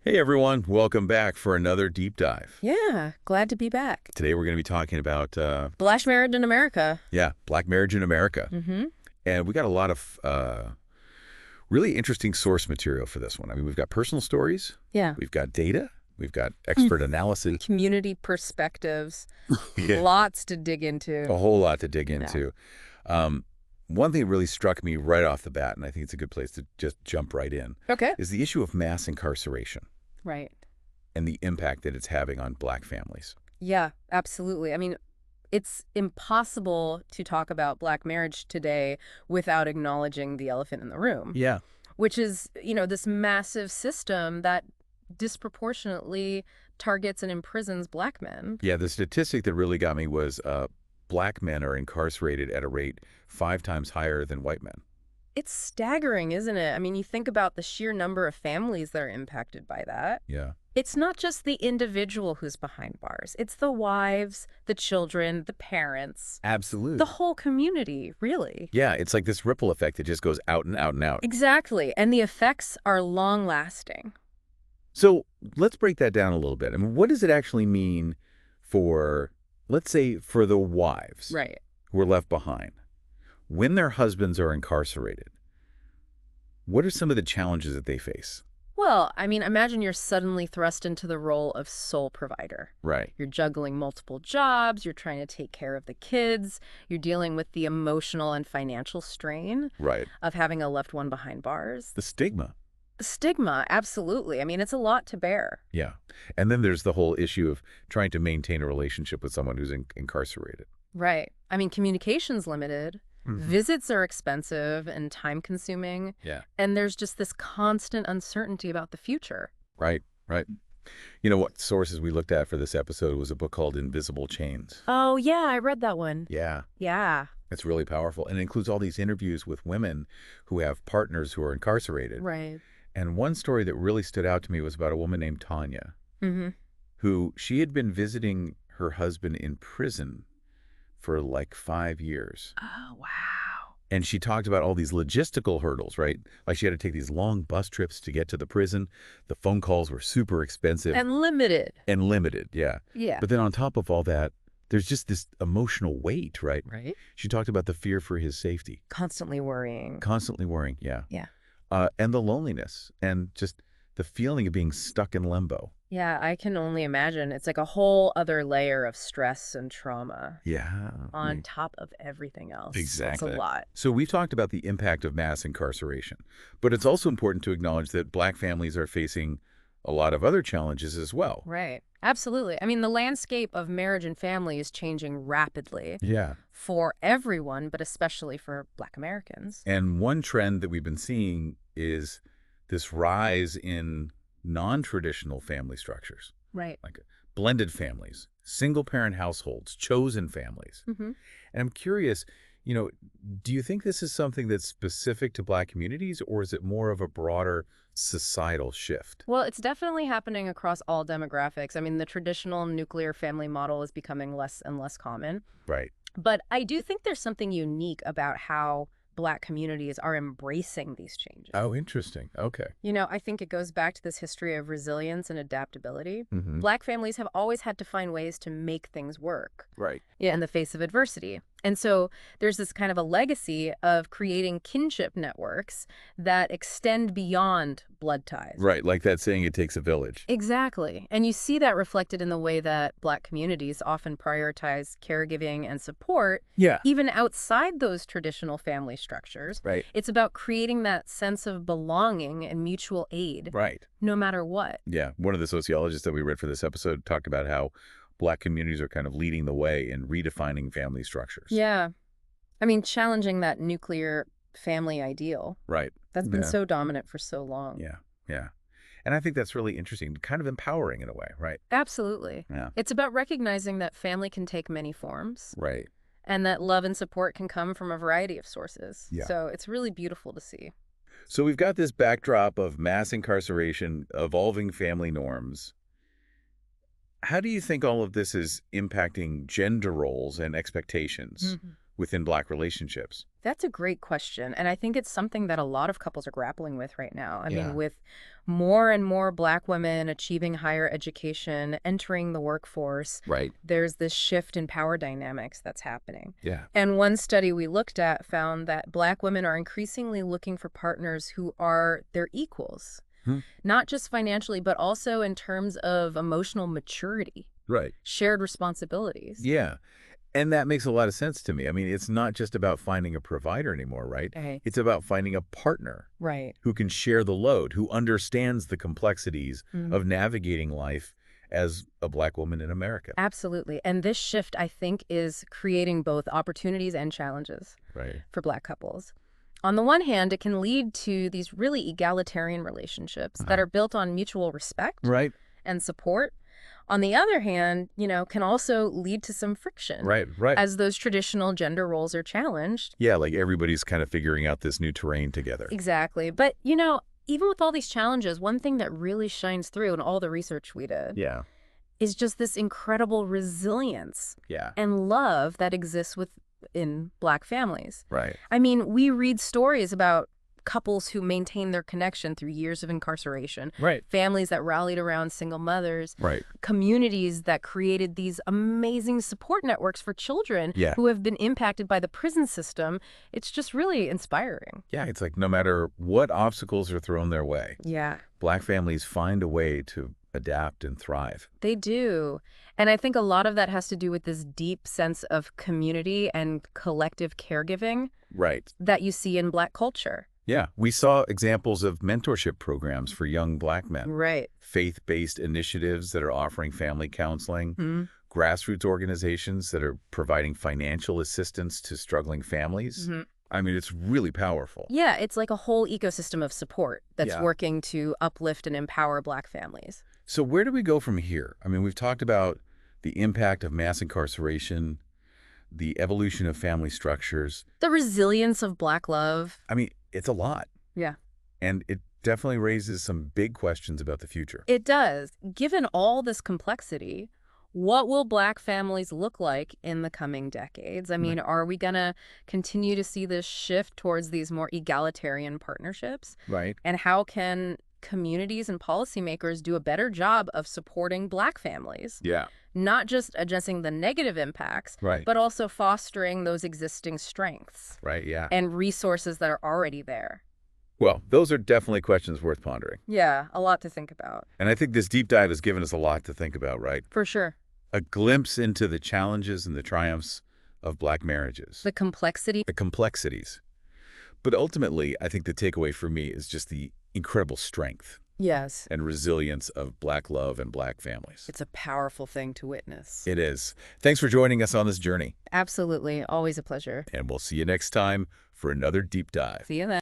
Hey everyone, welcome back for another deep dive. Yeah, glad to be back. Today we're going to be talking about, Black marriage in America. black marriage in America. Mm-hmm. And we got a lot of really interesting source material for this one. I mean, we've got personal stories, Yeah. we've got data, we've got expert analysis. Community perspectives. Yeah. Lots to dig into. A whole lot to dig Yeah. into. Um, One thing that really struck me right off the bat, and I think it's a good place to just jump right in, Okay. is the issue of mass incarceration Right. and the impact that it's having on black families. Yeah, absolutely. I mean, it's impossible to talk about Black marriage today without acknowledging the elephant in the room, Yeah. which is, this massive system that disproportionately targets and imprisons Black men. Yeah, the statistic that really got me was black men are incarcerated at a rate 5 times higher than white men. It's staggering, isn't it? I mean, you think about the sheer number of families that are impacted by that. Yeah. It's not just the individual who's behind bars. It's the wives, the children, the parents, Absolutely. the whole community, really. Yeah, it's like this ripple effect that just goes out and out and out. Exactly. And the effects are long-lasting. So let's break that down a little bit. I mean, what does it actually mean for, let's say, for the wives Right. who are left behind when their husbands are incarcerated? What are some of the challenges that they face? Well, I mean, imagine you're suddenly thrust into the role of sole provider. Right. You're juggling multiple jobs, you're trying to take care of the kids, you're dealing with the emotional and financial strain Right. of having a loved one behind bars. The stigma. The stigma, absolutely. I mean, it's a lot to bear. Yeah. And then there's the whole issue of trying to maintain a relationship with someone who's incarcerated. Right. I mean, communication's limited. Visits are expensive and time-consuming. Yeah. And there's just this constant uncertainty about the future. Right, right. You know what sources we looked at for this episode was a book called Invisible Chains. Oh, yeah, I read that one. Yeah, Yeah. it's really powerful. And it includes all these interviews with women who have partners who are incarcerated. Right. And one story that really stood out to me was about a woman named Tanya, Mm-hmm. who she had been visiting her husband in prison for like 5 years. Oh, wow. And she talked about all these logistical hurdles, right? Like she had to take these long bus trips to get to the prison. The phone calls were super expensive. And limited. And limited, yeah. Yeah. But then on top of all that, there's just this emotional weight, right? Right. She talked about the fear for his safety. Constantly worrying. Constantly worrying, yeah. Yeah. And the loneliness and just the feeling of being stuck in limbo. Yeah, I can only imagine. It's like a whole other layer of stress and trauma Yeah. on top of everything else. Exactly. It's a lot. So we've talked about the impact of mass incarceration, but it's also important to acknowledge that black families are facing a lot of other challenges as well. Right. Absolutely. I mean, the landscape of marriage and family is changing rapidly Yeah. for everyone, but especially for Black Americans. And one trend that we've been seeing is this rise in non-traditional family structures, Right. like blended families, single-parent households, chosen families. Mm-hmm. And I'm curious, do you think this is something that's specific to black communities, or is it more of a broader societal shift? Well, it's definitely happening across all demographics. I mean, the traditional nuclear family model is becoming less and less common. Right. But I do think there's something unique about how Black communities are embracing these changes. Oh, interesting. Okay. I think it goes back to this history of resilience and adaptability. Mm-hmm. Black families have always had to find ways to make things work. Right. Yeah, in the face of adversity. And so there's this kind of a legacy of creating kinship networks that extend beyond blood ties. Right. Like that saying, it takes a village. Exactly. And you see that reflected in the way that Black communities often prioritize caregiving and support, Yeah. even outside those traditional family structures. Right. It's about creating that sense of belonging and mutual aid, Right. no matter what. Yeah. One of the sociologists that we read for this episode talked about how black communities are kind of leading the way in redefining family structures. Yeah. I mean, challenging that nuclear family ideal. Right. That's been Yeah. so dominant for so long. Yeah. Yeah. And I think that's really interesting, kind of empowering in a way, right? Absolutely. Yeah. It's about recognizing that family can take many forms Right. and that love and support can come from a variety of sources. Yeah. So it's really beautiful to see. So we've got this backdrop of mass incarceration, evolving family norms. How do you think all of this is impacting gender roles and expectations within Black relationships? That's a great question. And I think it's something that a lot of couples are grappling with right now. I mean, Yeah. with more and more Black women achieving higher education, entering the workforce, Right. there's this shift in power dynamics that's happening. Yeah. And one study we looked at found that Black women are increasingly looking for partners who are their equals, Hmm. not just financially, but also in terms of emotional maturity, Right. shared responsibilities. Yeah. And that makes a lot of sense to me. I mean, it's not just about finding a provider anymore, right? Okay. It's about finding a partner Right. who can share the load, who understands the complexities of navigating life as a Black woman in America. Absolutely. And this shift, I think, is creating both opportunities and challenges Right. for Black couples. On the one hand, it can lead to these really egalitarian relationships that are built on mutual respect Right. and support. On the other hand, can also lead to some friction Right. Right. as those traditional gender roles are challenged. Yeah, like everybody's kind of figuring out this new terrain together. Exactly. But, even with all these challenges, one thing that really shines through in all the research we did Yeah. is just this incredible resilience Yeah. and love that exists within Black families. Right. I mean, we read stories about couples who maintain their connection through years of incarceration, Right. families that rallied around single mothers, Right. communities that created these amazing support networks for children Yeah. who have been impacted by the prison system. It's just really inspiring. Yeah, it's like no matter what obstacles are thrown their way, Yeah, Black families find a way to adapt and thrive. they do. And I think a lot of that has to do with this deep sense of community and collective caregiving Right. that you see in Black culture. Yeah, we saw examples of mentorship programs for young Black men, Right. faith-based initiatives that are offering family counseling, Hmm. grassroots organizations that are providing financial assistance to struggling families. Hmm. I mean, it's really powerful. Yeah, it's like a whole ecosystem of support that's Yeah. working to uplift and empower Black families. So where do we go from here? I mean, we've talked about the impact of mass incarceration, the evolution of family structures. The resilience of Black love. I mean, it's a lot. Yeah. And it definitely raises some big questions about the future. It does. Given all this complexity, what will Black families look like in the coming decades? I mean, are we going to continue to see this shift towards these more egalitarian partnerships? Right. And how can communities and policymakers do a better job of supporting Black families? Yeah. Not just addressing the negative impacts, Right. but also fostering those existing strengths Right, yeah. and resources that are already there. Well, those are definitely questions worth pondering. Yeah, a lot to think about. And I think this deep dive has given us a lot to think about, right? For sure. A glimpse into the challenges and the triumphs of Black marriages. The complexity. The complexities. But ultimately, I think the takeaway for me is just the incredible strength Yes. and resilience of Black love and Black families. It's a powerful thing to witness. It is. Thanks for joining us on this journey. Absolutely. Always a pleasure. And we'll see you next time for another deep dive. See you then.